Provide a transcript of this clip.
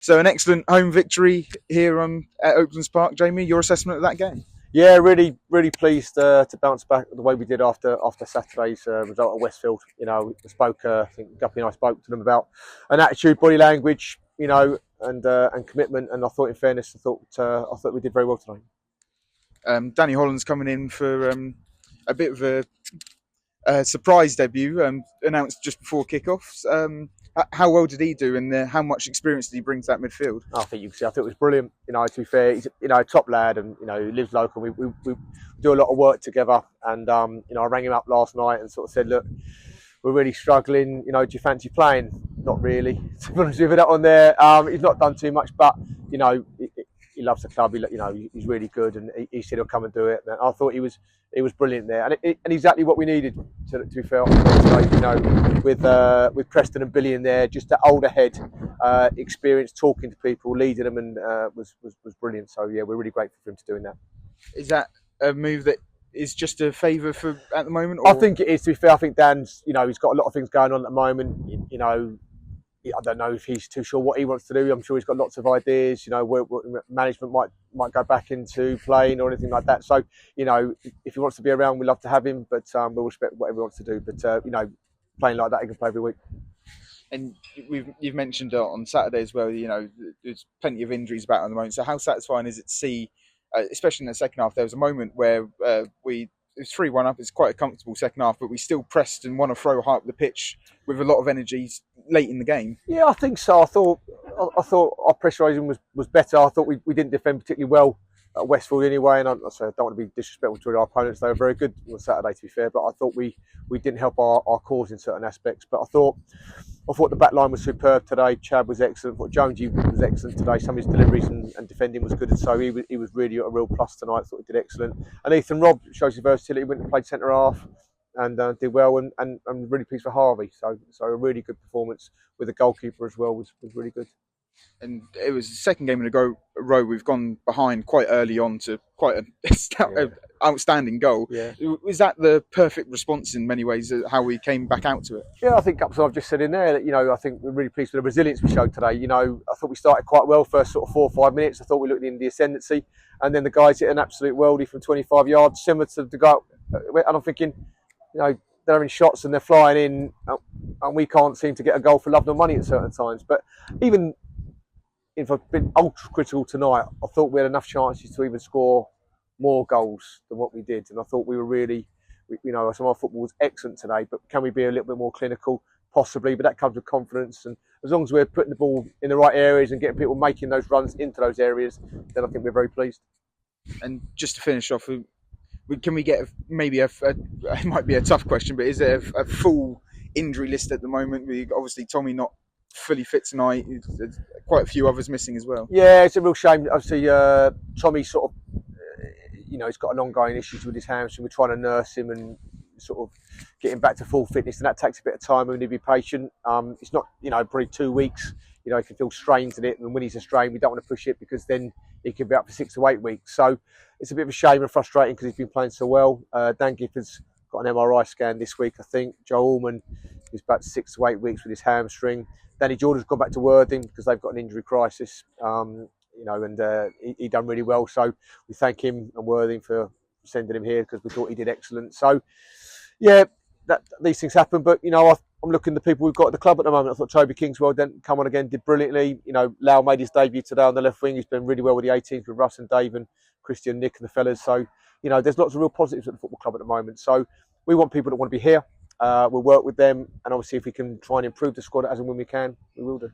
So an excellent home victory here at Oaklands Park, Jamie. Your assessment of that game? Yeah, really, really pleased to bounce back the way we did after Saturday's result at Westfield. I think Guppy and I spoke to them about an attitude, body language, and commitment. And I thought, in fairness, I thought we did very well tonight. Danny Holland's coming in for a bit of a surprise debut, announced just before kickoffs. How well did he do, and how much experience did he bring to that midfield? I think you can see. I think it was brilliant. To be fair, he's a top lad, and he lives local. We do a lot of work together, and I rang him up last night and sort of said, look, we're really struggling. Do you fancy playing? Not really. To be honest with you, that on there. He's not done too much, but he loves the club. He's really good, and he said he'll come and do it. And I thought he was brilliant there, and exactly what we needed. To be fair, with Preston and Billy in there, just that older head, experience talking to people, leading them, and was brilliant. So yeah, we're really grateful for him to doing that. Is that a move that is just a favour for at the moment? Or? I think it is. To be fair, I think Dan's, he's got a lot of things going on at the moment. I don't know if he's too sure what he wants to do. I'm sure he's got lots of ideas. Where management might go back into playing or anything like that. So, if he wants to be around, we'd love to have him. But we'll respect whatever he wants to do. But playing like that, he can play every week. And you've mentioned on Saturday as well. There's plenty of injuries about at the moment. So how satisfying is it to see, especially in the second half, there was a moment where it was 3-1 up. It's quite a comfortable second half, but we still pressed and won to throw high up the pitch with a lot of energy late in the game. Yeah, I think so. I thought our pressurising was better. I thought we didn't defend particularly well at Westfield anyway, and I don't want to be disrespectful to our opponents. They were very good on Saturday, to be fair, but I thought we didn't help our cause in certain aspects. But I thought the back line was superb today. Chad was excellent. I thought Jonesy was excellent today. Some of his deliveries and defending was good, and so he was really a real plus tonight. I thought he did excellent. And Ethan Robb shows his versatility. Went and played centre half and did well, and I'm really pleased for Harvey. So a really good performance with the goalkeeper as well was really good. And it was the second game in a row we've gone behind quite early on to quite an outstanding goal. Yeah. Was that the perfect response in many ways, how we came back out to it? Yeah, I think I've just said in there that, I think we're really pleased with the resilience we showed today. I thought we started quite well first sort of 4 or 5 minutes. I thought we looked in the ascendancy, and then the guys hit an absolute worldie from 25 yards, similar to the goal. And I'm thinking, they're having shots and they're flying in, and we can't seem to get a goal for love nor money at certain times. But even if I've been ultra critical tonight, I thought we had enough chances to even score more goals than what we did. And I thought we were really, some of our football was excellent today, but can we be a little bit more clinical? Possibly, but that comes with confidence. And as long as we're putting the ball in the right areas and getting people making those runs into those areas, then I think we're very pleased. And just to finish off, can we get maybe it might be a tough question, but is there a full injury list at the moment? Obviously, Tommy not fully fit tonight. There's quite a few others missing as well. Yeah, it's a real shame. Obviously, Tommy sort of, he's got an ongoing issues with his hamstring. We're trying to nurse him and sort of get him back to full fitness, and that takes a bit of time. We need to be patient. It's not, probably 2 weeks. He can feel strains in it, and when he's a strain, we don't want to push it because then he could be out for 6 to 8 weeks. So it's a bit of a shame and frustrating because he's been playing so well. Dan Gifford's got an MRI scan this week, I think. Joe Allman is about 6 to 8 weeks with his hamstring. Danny Jordan's gone back to Worthing because they've got an injury crisis. And he done really well. So we thank him and Worthing for sending him here because we thought he did excellent. So yeah, these things happen. But I'm looking at the people we've got at the club at the moment. I thought Toby Kingswell didn't come on again, did brilliantly. Lau made his debut today on the left wing. He's been really well with the 18s with Russ and Dave and Christian, Nick and the fellas. So there's lots of real positives at the football club at the moment. So we want people that want to be here. We'll work with them, and obviously if we can try and improve the squad as and when we can, we will do.